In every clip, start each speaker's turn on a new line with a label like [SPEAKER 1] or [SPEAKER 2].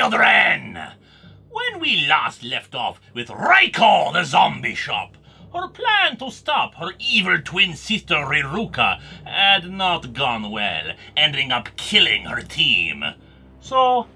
[SPEAKER 1] children! When we last left off with Reiko the zombie shop, her plan to stop her evil twin sister Reruka had not gone well, ending up killing her team. So,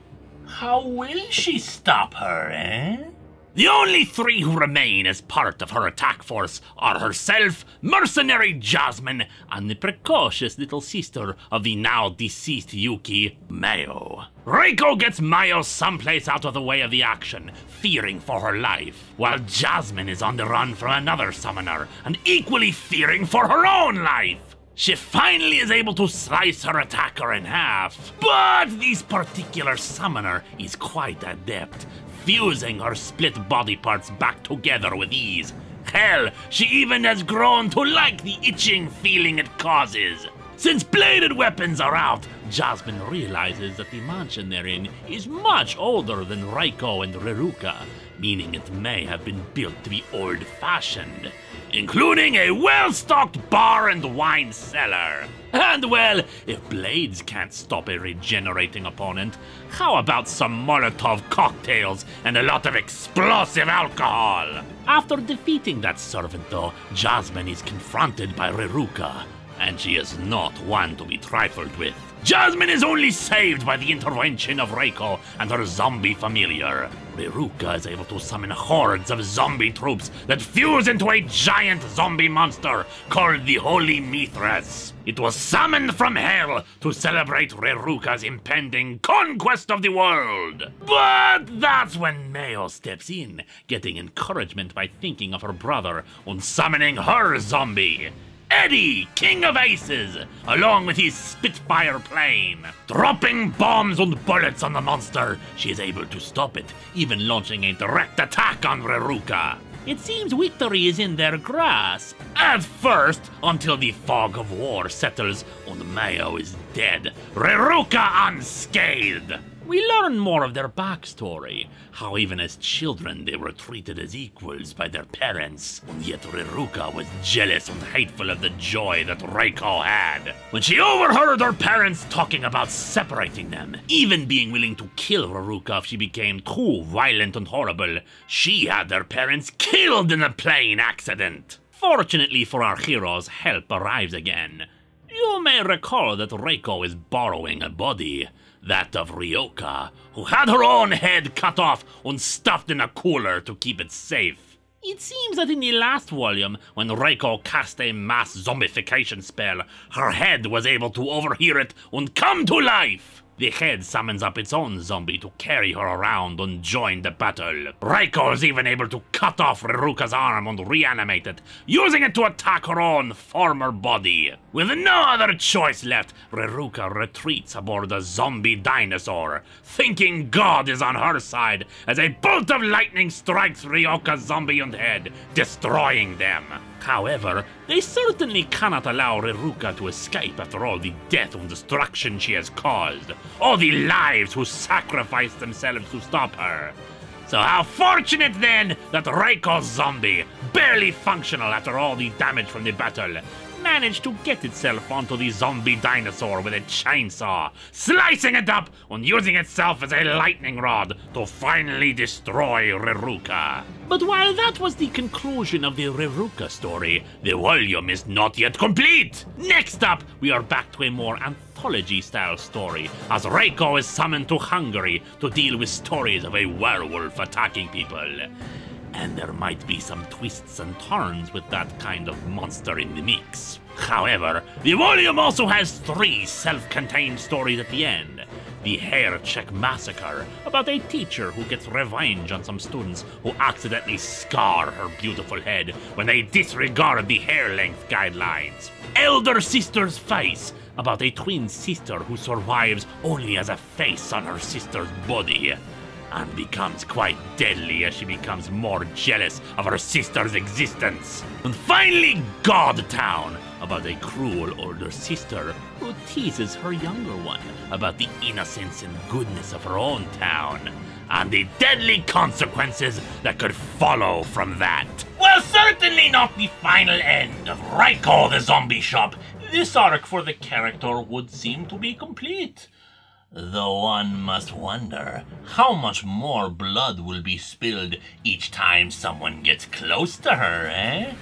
[SPEAKER 1] how will she stop her, eh? The only three who remain as part of her attack force are herself, mercenary Jasmine, and the precocious little sister of the now deceased Yuki, Mayo. Reiko gets Mayo someplace out of the way of the action, fearing for her life, while Jasmine is on the run from another summoner, and equally fearing for her own life. She finally is able to slice her attacker in half, but this particular summoner is quite adept, fusing her split body parts back together with ease. Hell, she even has grown to like the itching feeling it causes. Since bladed weapons are out, Jasmine realizes that the mansion they're in is much older than Reiko and Reruka, meaning it may have been built to be old-fashioned, including a well-stocked bar and wine cellar. And well, if blades can't stop a regenerating opponent, how about some Molotov cocktails and a lot of explosive alcohol? After defeating that servant though, Jasmine is confronted by Reruka, and she is not one to be trifled with. Jasmine is only saved by the intervention of Reiko and her zombie familiar. Reruka is able to summon hordes of zombie troops that fuse into a giant zombie monster called the Holy Mithras. It was summoned from hell to celebrate Reruka's impending conquest of the world. But that's when Mayo steps in, getting encouragement by thinking of her brother and summoning her zombie, Eddie, King of Aces, along with his Spitfire plane. Dropping bombs and bullets on the monster, she is able to stop it, even launching a direct attack on Reruka. It seems victory is in their grasp. At first, until the fog of war settles and Mayo is dead, Reruka unscathed. We learn more of their backstory, how even as children they were treated as equals by their parents, and yet Reruka was jealous and hateful of the joy that Reiko had. When she overheard her parents talking about separating them, even being willing to kill Reruka if she became too violent and horrible, she had their parents killed in a plane accident. Fortunately for our heroes, help arrives again. You may recall that Reiko is borrowing a body, that of Ryoka, who had her own head cut off and stuffed in a cooler to keep it safe. It seems that in the last volume, when Reiko cast a mass zombification spell, her head was able to overhear it and come to life. The head summons up its own zombie to carry her around and join the battle. Reiko is even able to cut off Reruka's arm and reanimate it, using it to attack her own former body. With no other choice left, Reruka retreats aboard a zombie dinosaur, thinking God is on her side as a bolt of lightning strikes Ryoka's zombie and head, destroying them. However, they certainly cannot allow Reruka to escape after all the death and destruction she has caused, all the lives who sacrificed themselves to stop her. So how fortunate then that Reiko's zombie, barely functional after all the damage from the battle, managed to get itself onto the zombie dinosaur with a chainsaw, slicing it up and using itself as a lightning rod to finally destroy Reruka. But while that was the conclusion of the Reruka story, the volume is not yet complete. Next up, we are back to a more anthology-style story, as Reiko is summoned to Hungary to deal with stories of a werewolf attacking people. And there might be some twists and turns with that kind of monster in the mix. However, the volume also has 3 self-contained stories at the end. The Hair Check Massacre, about a teacher who gets revenge on some students who accidentally scar her beautiful head when they disregard the hair length guidelines. Elder Sister's Face, about a twin sister who survives only as a face on her sister's body, and becomes quite deadly as she becomes more jealous of her sister's existence. And finally, Godtown, about a cruel older sister who teases her younger one about the innocence and goodness of her own town, and the deadly consequences that could follow from that. Well, certainly not the final end of Reiko the Zombie Shop. This arc for the character would seem to be complete. Though one must wonder how much more blood will be spilled each time someone gets close to her, eh?